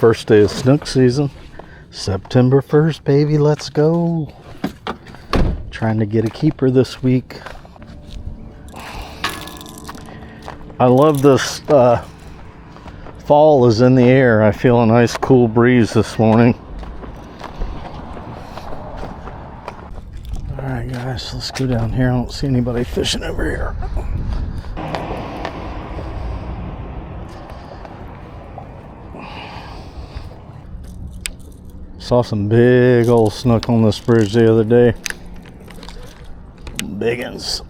first day of snook season. September 1st, baby, let's go. Trying to get a keeper this week. I love this fall is in the air. I feel a nice cool breeze this morning. All right, guys, let's go down here. I don't see anybody fishing over here. Saw some big old snook on this bridge the other day. Biggins.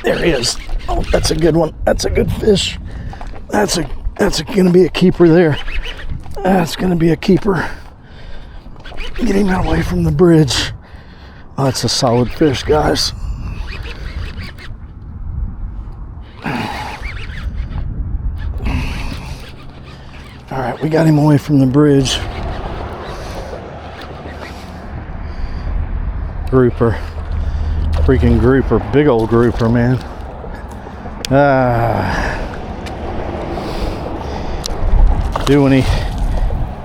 There he is. Oh, that's a good one. That's a good fish. That's gonna be a keeper there. That's gonna be a keeper. Get him away from the bridge. Oh, that's a solid fish, guys. All right, we got him away from the bridge. Grouper. Freaking grouper. Big old grouper, man.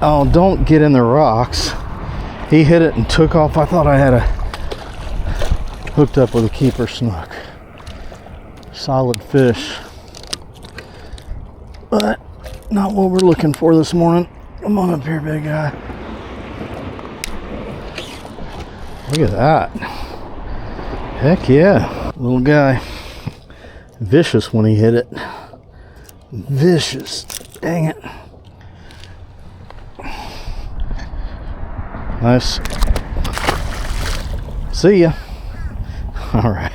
Oh, don't get in the rocks. He hit it and took off. I thought I had hooked up with a keeper snook. Solid fish. But not what we're looking for this morning. Come on up here, big guy. Look at that. Heck yeah. Little guy. Vicious when he hit it. Vicious. Dang it. Nice. See ya. All right.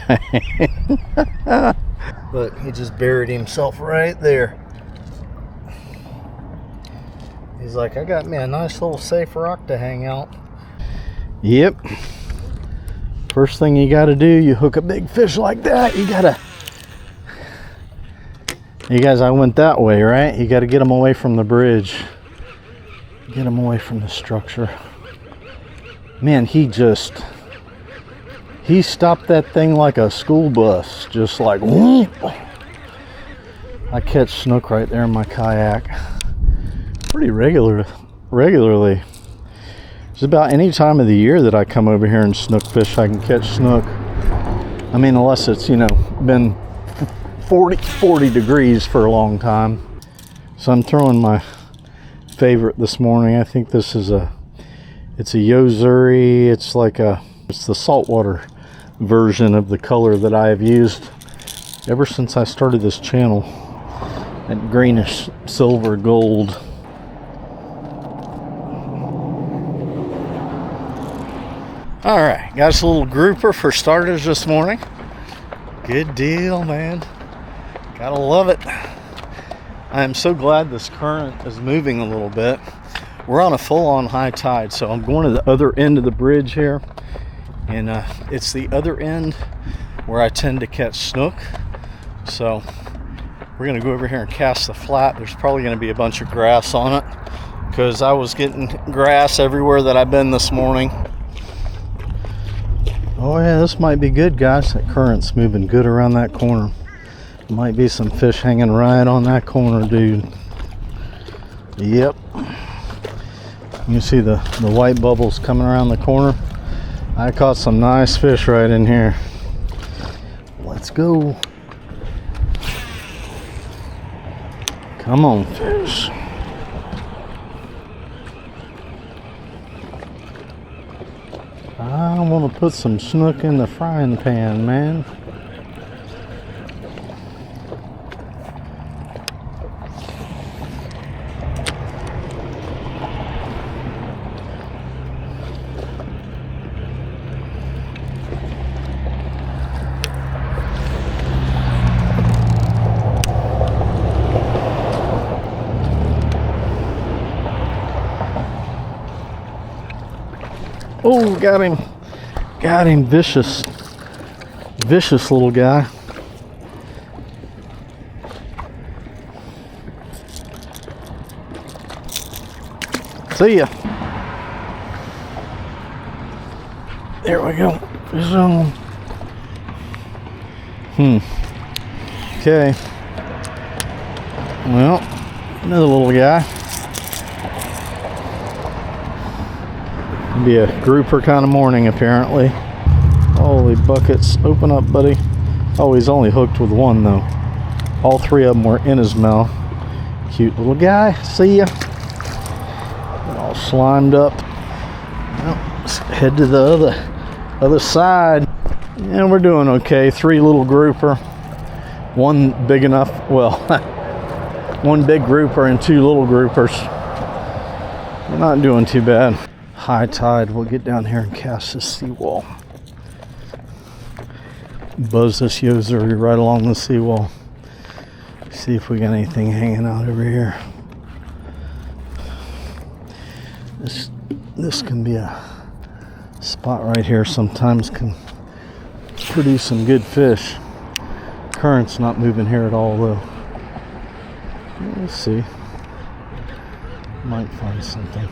Look, he just buried himself right there. He's like, I got me a nice little safe rock to hang out. Yep. First thing you gotta do, you hook a big fish like that, you guys, I went that way, right? You gotta get them away from the bridge. Get them away from the structure. Man, he stopped that thing like a school bus, just like whoop. I catch snook right there in my kayak pretty regularly. It's about any time of the year that I come over here and snook fish, I can catch snook. I mean, unless it's, been 40 degrees for a long time. So I'm throwing my favorite this morning. I think this is it's a Yo-Zuri. It's the saltwater version of the color that I have used ever since I started this channel. That greenish silver gold. All right, got us a little grouper for starters this morning. Good deal, man. Gotta love it. I am so glad this current is moving a little bit. We're on a full-on high tide, so I'm going to the other end of the bridge here, and it's the other end where I tend to catch snook. So we're gonna go over here and cast the flat. There's probably gonna be a bunch of grass on it because I was getting grass everywhere that I've been this morning. Oh yeah, this might be good, guys. That current's moving good around that corner. Might be some fish hanging right on that corner, dude. Yep. You see the white bubbles coming around the corner. I caught some nice fish right in here. Let's go. Come on, fish. I want to put some snook in the frying pan, man. Oh, got him. Got him. Vicious little guy. See ya. There we go. Fish on. Okay. Well, another little guy. Be a grouper kind of morning apparently. Holy buckets. Open up, buddy. Oh, he's only hooked with one though. All three of them were in his mouth. Cute little guy. See ya. All slimed up. Well, let's head to the other side. And we're doing okay. 3 little grouper. One big enough. Well, one big grouper and 2 little groupers. We're not doing too bad. High tide. We'll get down here and cast this seawall. Buzz this Yo-Zuri right along the seawall. See if we got anything hanging out over here. This can be a spot right here. Sometimes can produce some good fish. Current's not moving here at all though. Let's see. Might find something.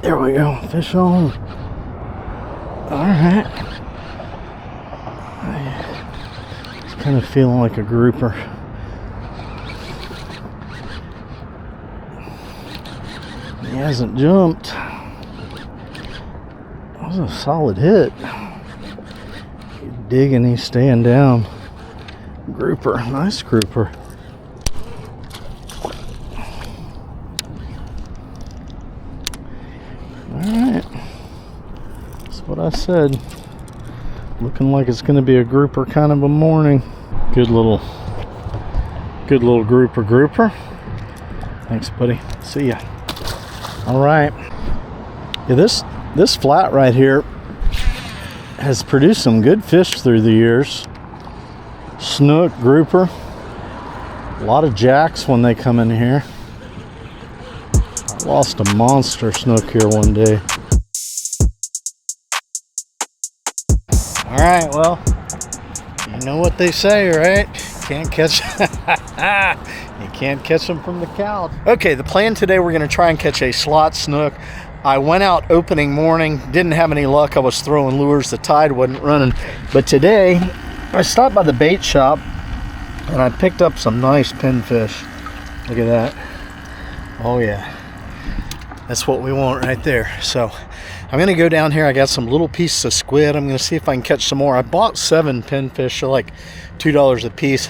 There we go, fish on. Alright. It's kind of feeling like a grouper. He hasn't jumped. That was a solid hit. He's digging, he's staying down. Grouper, nice grouper. Alright, that's what I said. Looking like it's going to be a grouper kind of a morning. Good little grouper. Thanks, buddy. See ya. Alright. Yeah, this flat right here has produced some good fish through the years. Snook, grouper. A lot of jacks when they come in here. Lost a monster snook here one day. Alright, well, you know what they say, right? Can't catch you can't catch them from the couch. Okay, the plan today, we're going to try and catch a slot snook. I went out opening morning, didn't have any luck. I was throwing lures, the tide wasn't running. But today, I stopped by the bait shop and I picked up some nice pinfish. Look at that. Oh yeah. That's what we want right there. So I'm going to go down here. I got some little pieces of squid. I'm going to see if I can catch some more. I bought 7 pinfish. They're like $2 a piece.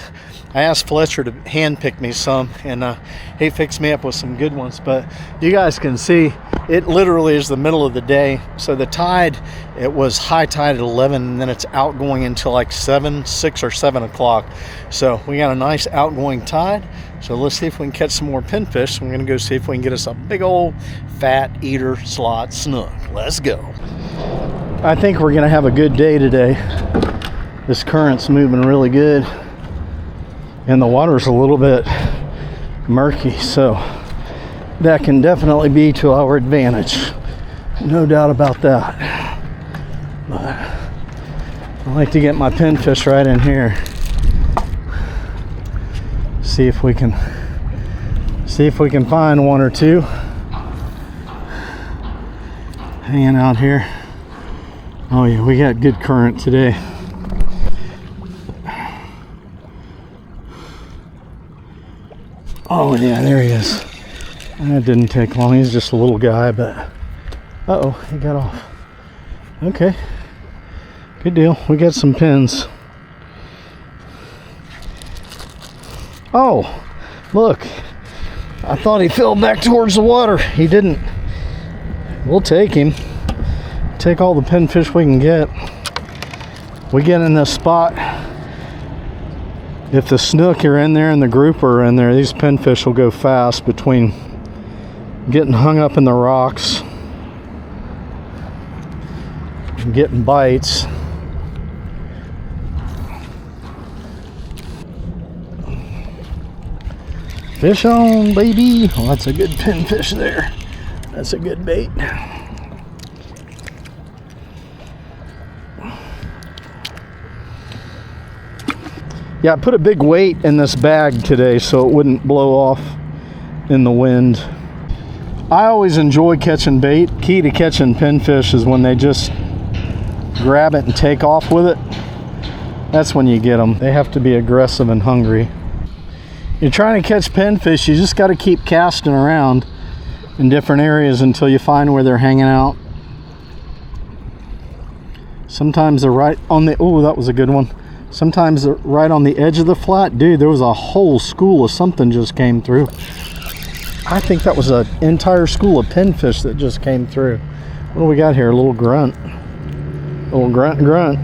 I asked Fletcher to hand pick me some, and he fixed me up with some good ones. But you guys can see it literally is the middle of the day. So the tide, it was high tide at 11, and then it's outgoing until like 6 or 7 o'clock. So we got a nice outgoing tide. So let's see if we can catch some more pinfish. We're going to go see if we can get us a big old fat eater slot snook. Let's go. I think we're going to have a good day today. This current's moving really good. And the water's a little bit murky, so that can definitely be to our advantage. No doubt about that. But I like to get my pinfish right in here. See if we can find 1 or 2 hanging out here. Oh yeah, we got good current today. Oh yeah, there he is. That didn't take long. He's just a little guy, but uh-oh, he got off. Okay, good deal. We got some pins. Oh, look. I thought he fell back towards the water. He didn't. We'll take him. Take all the pinfish we can get. We get in this spot. If the snook are in there and the grouper are in there, these pinfish will go fast between getting hung up in the rocks and getting bites. Fish on, baby. Well, that's a good pinfish there. That's a good bait. Yeah, I put a big weight in this bag today so it wouldn't blow off in the wind. I always enjoy catching bait. Key to catching pinfish is when they just grab it and take off with it. That's when you get them. They have to be aggressive and hungry. You're trying to catch pinfish, you just got to keep casting around in different areas until you find where they're hanging out. Sometimes they're right on the, oh, that was a good one. Sometimes they're right on the edge of the flat. Dude, there was a whole school of something just came through. I think that was an entire school of pinfish that just came through. What do we got here? A little grunt. A little grunt.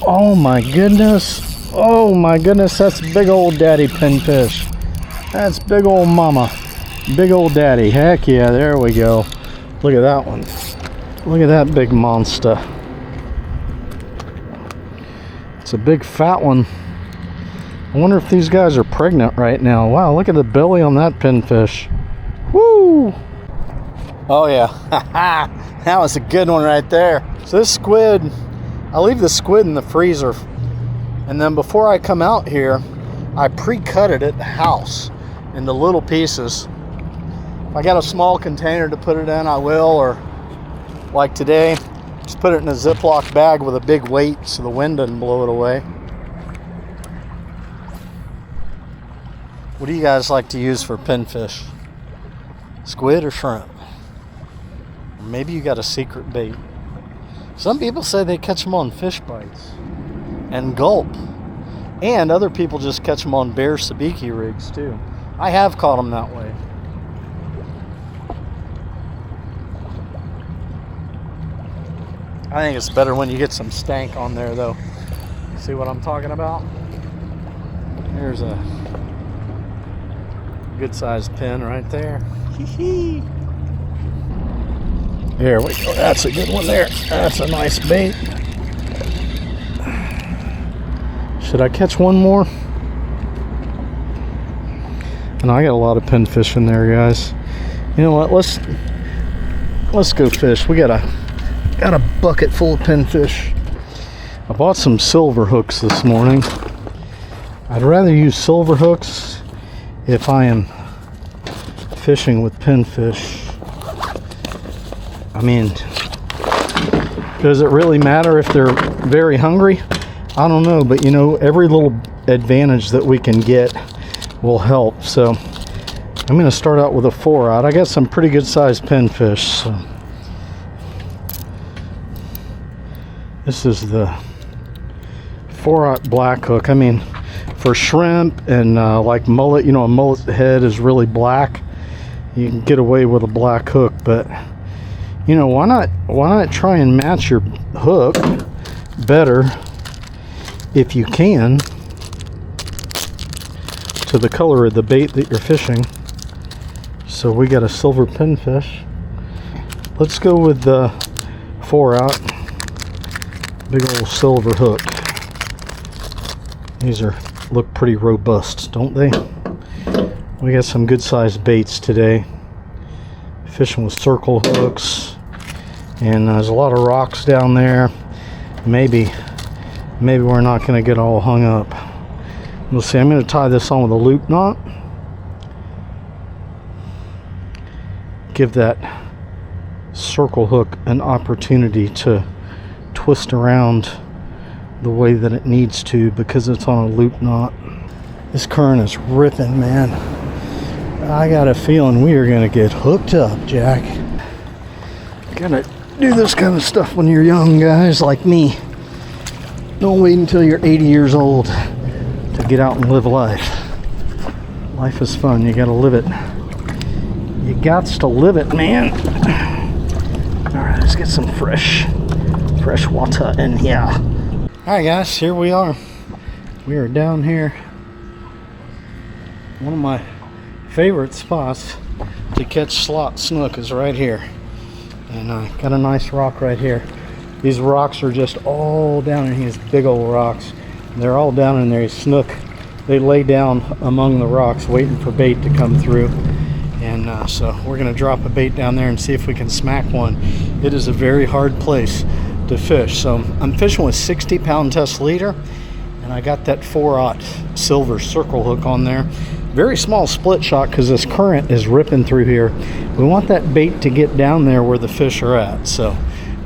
Oh my goodness. Oh my goodness, that's big old daddy pinfish. That's big old mama. Big old daddy. Heck yeah, there we go. Look at that one. Look at that big monster. It's a big fat one. I wonder if these guys are pregnant right now. Wow, look at the belly on that pinfish. Woo! Oh yeah, that was a good one right there. So this squid, I leave the squid in the freezer, and then before I come out here, I pre-cut it at the house into little pieces. If I got a small container to put it in, I will, or like today, just put it in a Ziploc bag with a big weight so the wind doesn't blow it away. What do you guys like to use for pinfish? Squid or shrimp? Or maybe you got a secret bait. Some people say they catch them on fish bites and gulp. And other people just catch them on bare sabiki rigs too. I have caught them that way. I think it's better when you get some stank on there though. See what I'm talking about? There's a good sized pin right there. There we go. That's a good one there. That's a nice bait. Should I catch one more? And I got a lot of pinfish in there, guys. You know what? Let's go fish. We got a bucket full of pinfish. I bought some silver hooks this morning. I'd rather use silver hooks if I am fishing with pinfish. I mean, does it really matter if they're very hungry? I don't know, but you know, every little advantage that we can get will help. So I'm going to start out with a 4-aught. I got some pretty good sized pinfish. So this is the 4-aught black hook. I mean, for shrimp and like mullet, you know, a mullet head is really black. You can get away with a black hook, but you know, why not try and match your hook better if you can to the color of the bait that you're fishing. So we got a silver pinfish. Let's go with the 4-aught. Big old silver hook. These look pretty robust, don't they? We got some good sized baits today. Fishing with circle hooks, and there's a lot of rocks down there. Maybe we're not going to get all hung up. We'll see. I'm going to tie this on with a loop knot. Give that circle hook an opportunity to twist around the way that it needs to because it's on a loop knot. This current is ripping, man. I got a feeling we are going to get hooked up, Jack. Gotta do this kind of stuff when you're young, guys, like me. Don't wait until you're 80 years old to get out and live life. Life is fun. You gotta live it. You gots to live it, man. All right, let's get some fresh water in here. All right, guys, here we are. We are down here. One of my favorite spots to catch slot snook is right here, and I got a nice rock right here. These rocks are just all down in here, these big old rocks. They're all down in there. Snook, they lay down among the rocks waiting for bait to come through, and so we're gonna drop a bait down there and see if we can smack one. It is a very hard place to fish. So I'm fishing with 60-pound test leader, and I got that 4/0 silver circle hook on there. Very small split shot because this current is ripping through here. We want that bait to get down there where the fish are at. So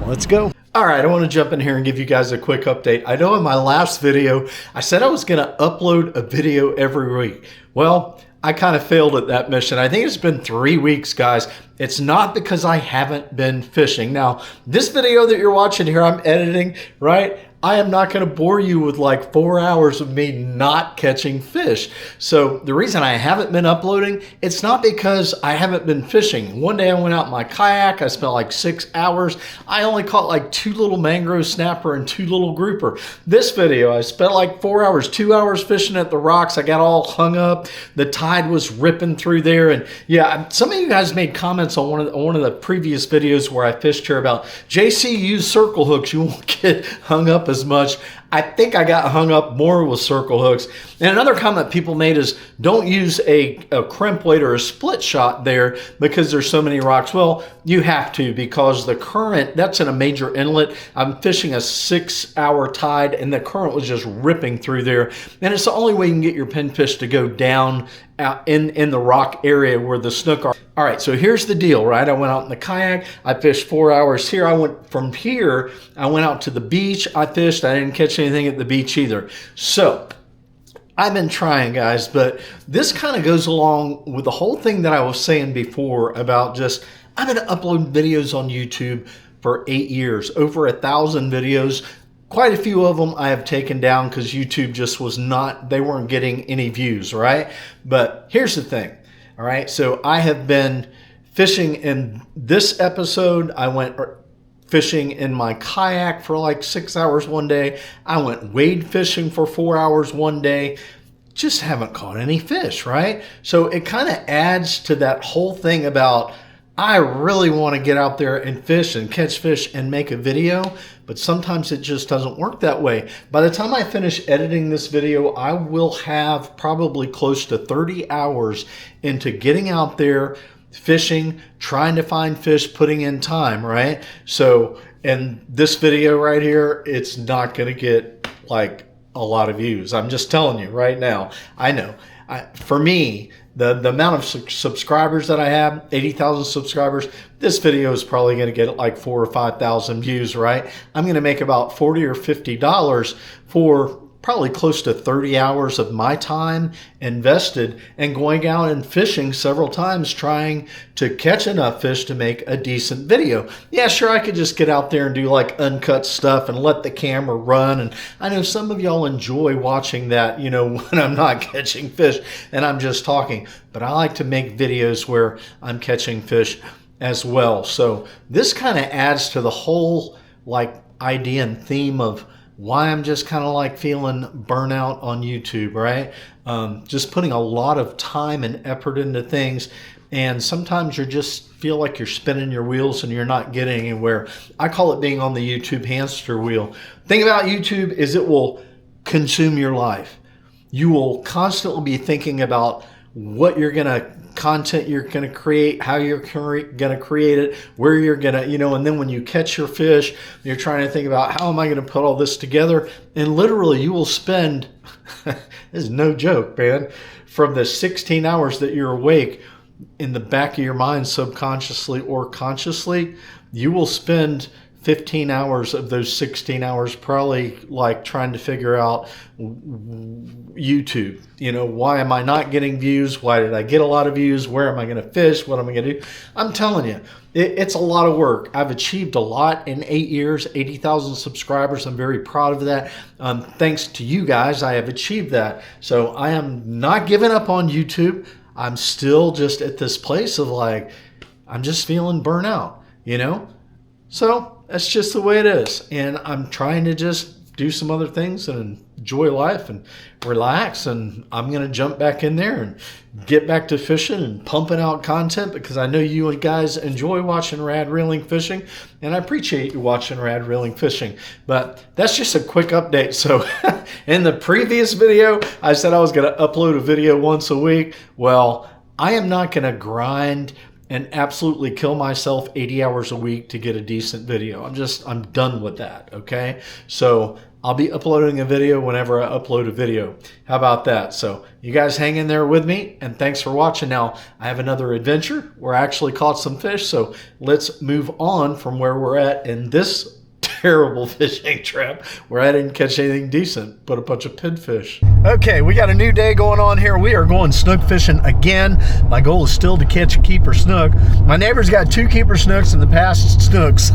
let's go. All right, I want to jump in here and give you guys a quick update. I know in my last video, I said I was going to upload a video every week. Well, I kind of failed at that mission. I think it's been 3 weeks, guys. It's not because I haven't been fishing. Now, this video that you're watching here, I'm editing, right? I am not going to bore you with like 4 hours of me not catching fish. So the reason I haven't been uploading, it's not because I haven't been fishing. One day I went out in my kayak. I spent like 6 hours. I only caught like 2 little mangrove snapper and 2 little grouper. This video, I spent like 4 hours, 2 hours fishing at the rocks. I got all hung up. The tide was ripping through there. And yeah, some of you guys made comments on one of the previous videos where I fished here about JC, use circle hooks. You won't get hung up as much. I think I got hung up more with circle hooks. And another comment people made is don't use a crimp weight or a split shot there because there's so many rocks. Well, you have to, because the current, that's in a major inlet. I'm fishing a 6-hour tide and the current was just ripping through there. And it's the only way you can get your pinfish to go down out in the rock area where the snook are. All right, so here's the deal, right? I went out in the kayak. I fished 4 hours here. I went from here. I went out to the beach. I fished. I didn't catch anything at the beach either. So I've been trying, guys, but this kind of goes along with the whole thing that I was saying before about just, I've been uploading videos on YouTube for 8 years, over 1,000 videos. Quite a few of them I have taken down because YouTube just was not, they weren't getting any views, right? But here's the thing, all right? So I have been fishing in this episode. I went fishing in my kayak for like 6 hours one day. I went wade fishing for 4 hours one day. Just haven't caught any fish, right? So it kind of adds to that whole thing about I really want to get out there and fish and catch fish and make a video, but sometimes it just doesn't work that way. By the time I finish editing this video, I will have probably close to 30 hours into getting out there, fishing, trying to find fish, putting in time, right? So, and this video right here, it's not going to get like a lot of views. I'm just telling you right now. I know. For me, the amount of subscribers that I have, 80,000 subscribers, this video is probably going to get like 4,000 or 5,000 views, right? I'm going to make about $40 or $50 for probably close to 30 hours of my time invested and going out and fishing several times trying to catch enough fish to make a decent video. Yeah, sure, I could just get out there and do like uncut stuff and let the camera run. And I know some of y'all enjoy watching that, you know, when I'm not catching fish and I'm just talking. But I like to make videos where I'm catching fish as well. So this kind of adds to the whole like idea and theme of why I'm just kind of like feeling burnout on YouTube, right? Just putting a lot of time and effort into things. And sometimes you just feel like you're spinning your wheels and you're not getting anywhere. I call it being on the YouTube hamster wheel. The thing about YouTube is it will consume your life. You will constantly be thinking about what you're going to content you're going to create, how you're going to create it, where you're going to, you know, and then when you catch your fish, you're trying to think about how am I going to put all this together? And literally you will spend, this is no joke, man, from the 16 hours that you're awake in the back of your mind, subconsciously or consciously, you will spend 15 hours of those 16 hours probably like trying to figure out YouTube. You know, why am I not getting views? Why did I get a lot of views? Where am I going to fish? What am I going to do? I'm telling you, it's a lot of work. I've achieved a lot in 8 years, 80,000 subscribers. I'm very proud of that. Thanks to you guys, I have achieved that. So I am not giving up on YouTube. I'm still just at this place of like, I'm just feeling burnout, you know? So that's just the way it is. And I'm trying to just do some other things and enjoy life and relax. And I'm going to jump back in there and get back to fishing and pumping out content because I know you guys enjoy watching Rad Reeling Fishing. And I appreciate you watching Rad Reeling Fishing. But that's just a quick update. So in the previous video, I said I was going to upload a video once a week. Well, I am not going to grind and absolutely kill myself 80 hours a week to get a decent video. I'm done with that, okay? So I'll be uploading a video whenever I upload a video. How about that? So you guys hang in there with me, and thanks for watching. Now, I have another adventure where I actually caught some fish, so let's move on from where we're at in this terrible fishing trip where I didn't catch anything decent but a bunch of pinfish. Okay, we got a new day going on here. We are going snook fishing again. My goal is still to catch a keeper snook. My neighbor's got 2 keeper snooks in the past snooks.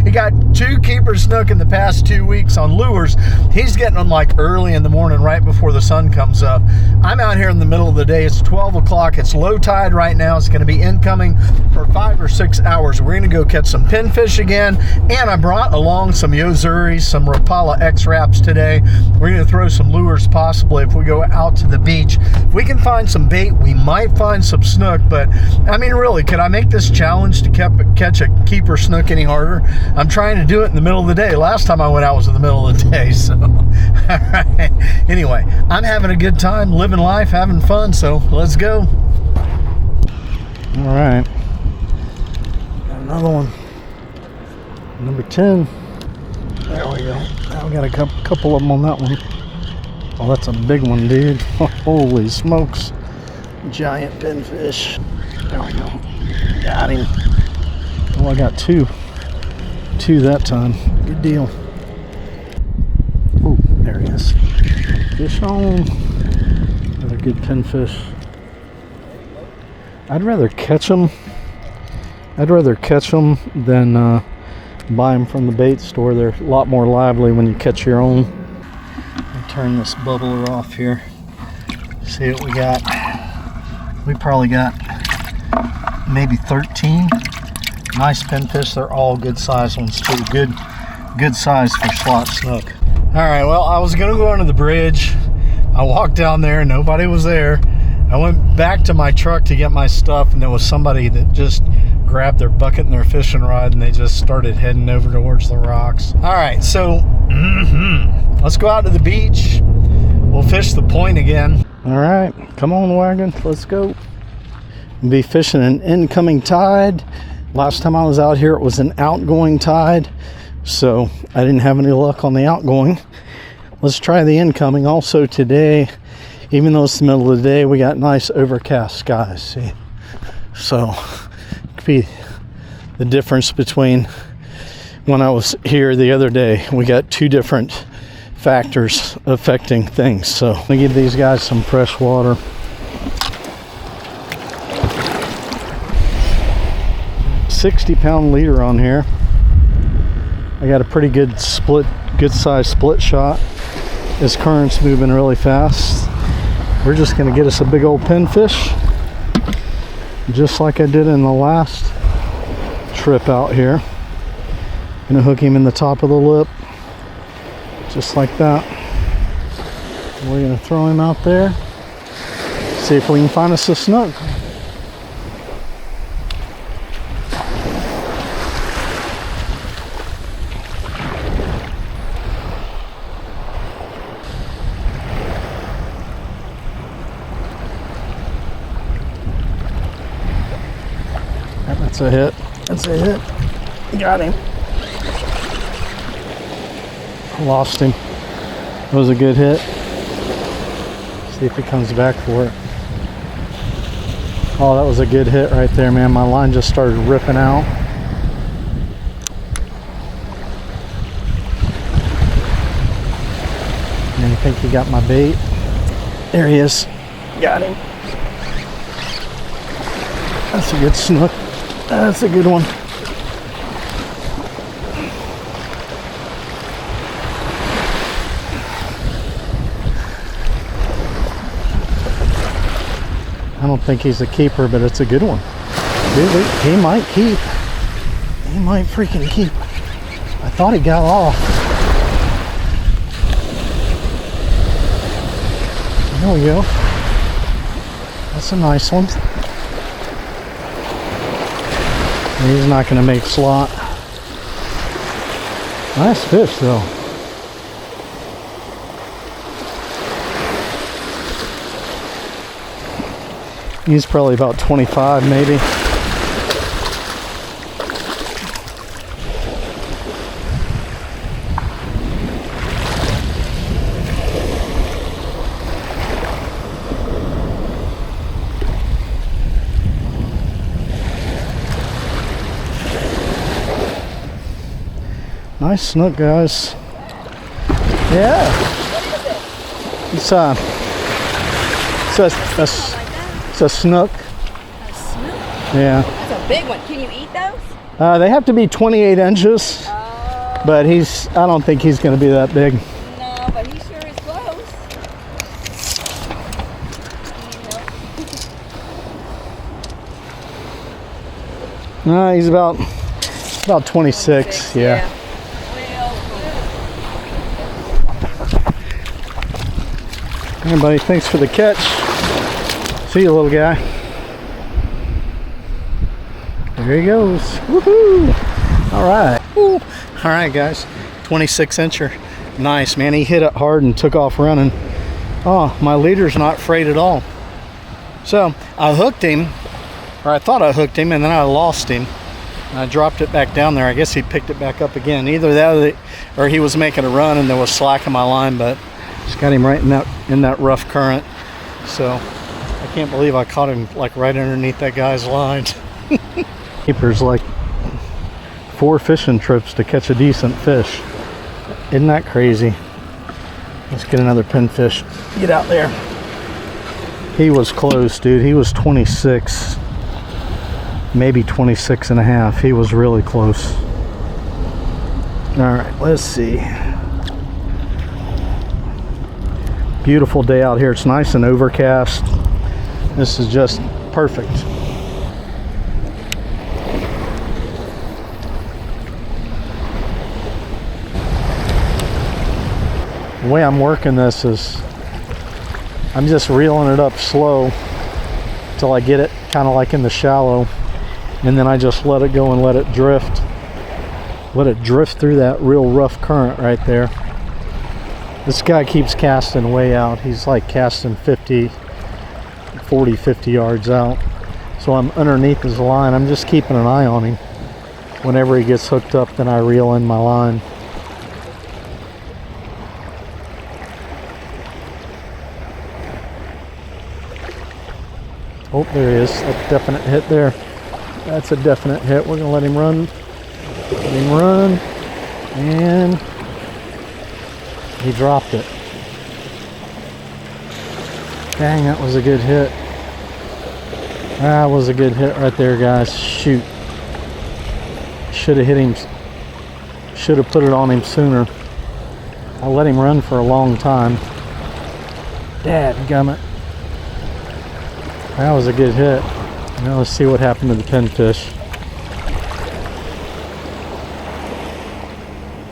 He got 2 keeper snook in the past 2 weeks on lures. He's getting them like early in the morning right before the sun comes up. I'm out here in the middle of the day. It's 12 o'clock. It's low tide right now. It's going to be incoming for 5 or 6 hours. We're going to go catch some pinfish again, and I brought along some Yo-Zuris, some Rapala X-Wraps today. We're going to throw some lures possibly if we go out to the beach. If we can find some bait, we might find some snook, but I mean, really, could I make this challenge to catch a keeper snook any harder? I'm trying to do it in the middle of the day. Last time I went out was in the middle of the day, so all right. Anyway, I'm having a good time, living life, having fun, so let's go. All right, got another one, number 10. There we go. Now we got a couple of them on that one. Oh, that's a big one, dude. Holy smokes. Giant pinfish. There we go. Got him. Oh, I got 2. 2 that time. Good deal. Oh, there he is. Fish on. Another good pinfish. I'd rather catch them than buy them from the bait store. They're a lot more lively when you catch your own. I'll turn this bubbler off here. See what we got. We probably got maybe 13 nice pinfish. They're all good size ones too. Good size for slot snook. All right, well, I was gonna go under the bridge. I walked down there, nobody was there. I went back to my truck to get my stuff, and there was somebody that just grabbed their bucket and their fishing rod, and they just started heading over towards the rocks. All right, so let's go out to the beach. We'll fish the point again. All right, come on, wagon, let's go. We'll be fishing an incoming tide. Last time I was out here, it was an outgoing tide, so I didn't have any luck on the outgoing. Let's try the incoming. Also today, even though it's the middle of the day, we got nice overcast skies, see? So, could be the difference between when I was here the other day. We got 2 different factors affecting things. So, let me give these guys some fresh water. £60 leader on here. I got a pretty good size split shot. This current's moving really fast. We're just gonna get us a big old pinfish, just like I did in the last trip out here. Gonna hook him in the top of the lip, just like that. We're gonna throw him out there, see if we can find us a snook. That's a hit. That's a hit. Got him. Lost him. That was a good hit. See if he comes back for it. Oh, that was a good hit right there, man. My line just started ripping out. And I think he got my bait. There he is. Got him. That's a good snook. That's a good one. I don't think he's a keeper, but it's a good one. Dude, he might keep. He might freaking keep. I thought he got off. There we go. That's a nice one. He's not going to make slot. Nice fish though. He's probably about 25 maybe. Nice snook, guys. Yeah. It's a snook. A snook? Yeah. That's a big one. Can you eat those? They have to be 28 inches, but I don't think he's going to be that big. No, but he sure is close. No, he's about 26. Yeah. Hey, buddy, thanks for the catch. See you, little guy. There he goes. Woohoo! All right. Woo. All right, guys. 26 incher. Nice, man. He hit it hard and took off running. Oh, my leader's not frayed at all. So I hooked him, or I thought I hooked him, and then I lost him. I dropped it back down there. I guess he picked it back up again. Either that or he was making a run and there was slack in my line, but just got him right in that rough current. So I can't believe I caught him like right underneath that guy's line. Keepers like 4 fishing trips to catch a decent fish. Isn't that crazy? Let's get another pinfish. Get out there. He was close, dude. He was 26. Maybe 26 and a half. He was really close. All right, let's see. Beautiful day out here. It's nice and overcast. This is just perfect. The way I'm working this is I'm just reeling it up slow till I get it kind of like in the shallow, and then I just let it go and let it drift through that real rough current right there. This guy keeps casting way out. He's like casting 40, 50 yards out. So I'm underneath his line. I'm just keeping an eye on him. Whenever he gets hooked up, then I reel in my line. Oh, there he is. That's a definite hit there. That's a definite hit. We're gonna let him run. Let him run. And he dropped it. Dang, that was a good hit. That was a good hit right there, guys. Shoot. Should have hit him. Should have put it on him sooner. I let him run for a long time. Dadgummit. That was a good hit. Now let's see what happened to the pinfish.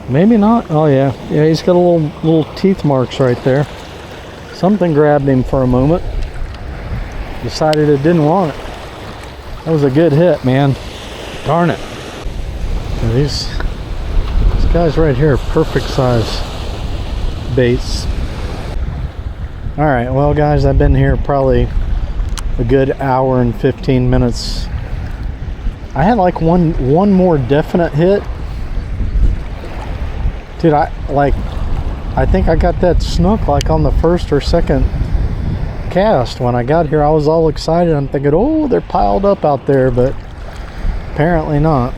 Maybe not. Oh yeah, yeah. He's got a little teeth marks right there. Something grabbed him for a moment. Decided it didn't want it. That was a good hit, man. Darn it. Now these guys right here are perfect size baits. All right, well guys, I've been here probably a good hour and 15 minutes. I had like one more definite hit. Dude, I think I got that snook like on the first or second cast. When I got here, I was all excited. I'm thinking, oh, they're piled up out there, but apparently not.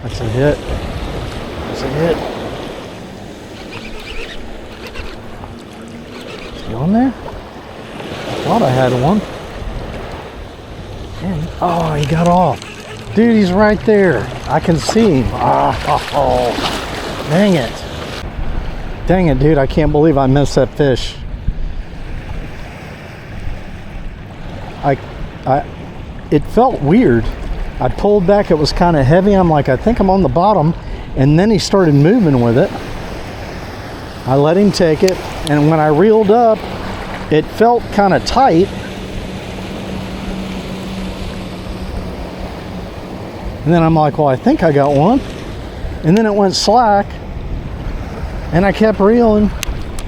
That's a hit. That's a hit. Is he on there? I thought I had one. Man, oh, he got off. Dude, he's right there. I can see him. Oh, dang it. Dang it, dude. I can't believe I missed that fish. It felt weird. I pulled back. It was kind of heavy. I'm like, I think I'm on the bottom. And then he started moving with it. I let him take it. And when I reeled up, it felt kind of tight. And then I'm like, well, I think I got one. And then it went slack. And I kept reeling.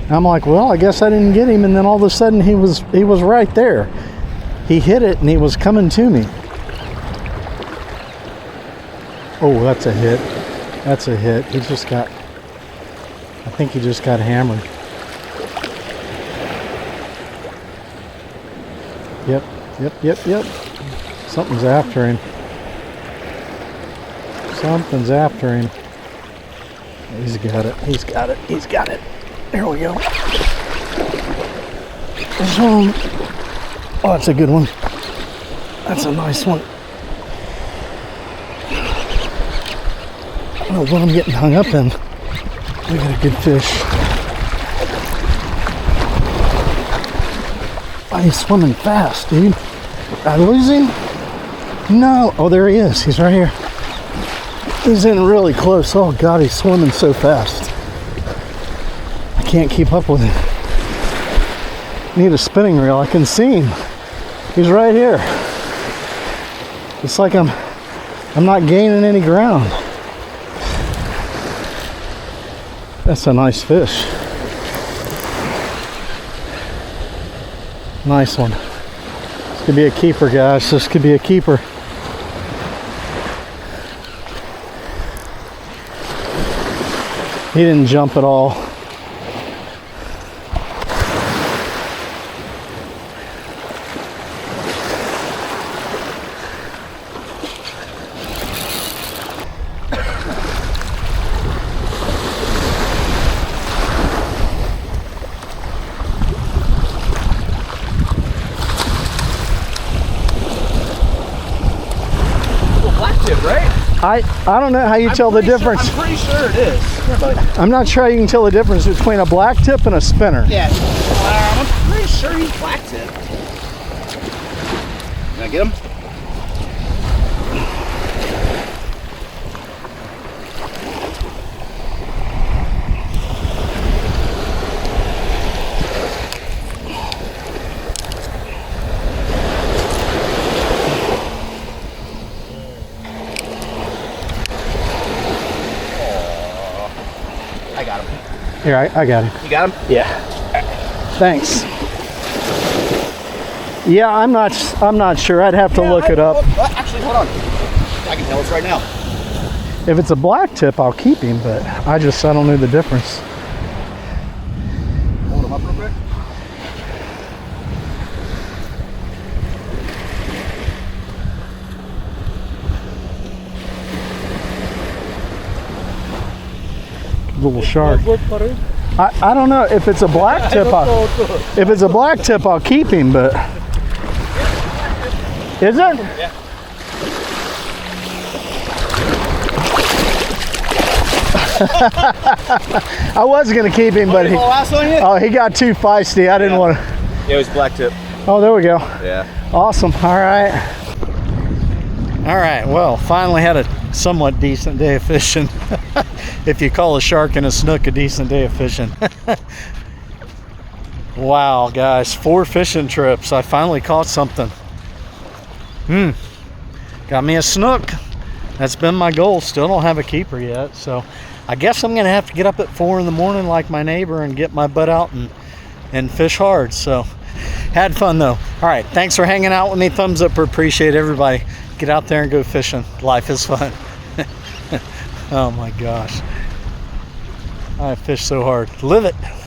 I'm like, well, I guess I didn't get him. And then all of a sudden he was right there. He hit it and he was coming to me. Oh, that's a hit. That's a hit. I think he just got hammered. Yep. Something's after him. Something's after him. He's got it. He's got it. He's got it. There we go. This one. Oh, that's a good one. That's a nice one. I don't know what I'm getting hung up in. We got a good fish. Oh, he's swimming fast, dude. Did I lose him? No. Oh, there he is. He's right here. He's in really close. Oh, God, he's swimming so fast. I can't keep up with him. Need a spinning reel. I can see him. He's right here. It's like I'm not gaining any ground. That's a nice fish. Nice one. This could be a keeper, guys. This could be a keeper. He didn't jump at all. I don't know how you tell the difference. I'm pretty sure it is. Here, buddy. I'm not sure how you can tell the difference between a blacktip and a spinner. Yeah, I'm pretty sure he's blacktip. Can I get him? I got him. Here, I got him. You got him? Yeah. Thanks. Yeah, I'm not sure. I'd have to look it up. Actually, hold on. I can tell us right now. If it's a blacktip, I'll keep him, but I don't know the difference. Hold him up real quick. Little shark. I don't know if it's a blacktip. If it's a blacktip, I'll keep him. But is it? Yeah. I was gonna keep him, but he got too feisty. I didn't want to. Yeah, it was blacktip. Oh, there we go. Yeah. Awesome. All right. All right. Well, finally had a somewhat decent day of fishing. If you call a shark and a snook a decent day of fishing. Wow, guys, 4 fishing trips. I finally caught something. Got me a snook. That's been my goal. Still don't have a keeper yet, so I guess I'm gonna have to get up at 4 in the morning like my neighbor and get my butt out and fish hard. So had fun though. All right, thanks for hanging out with me. Thumbs up, appreciate everybody. Get out there and go fishing. Life is fun. Oh my gosh, I fish so hard. Live it.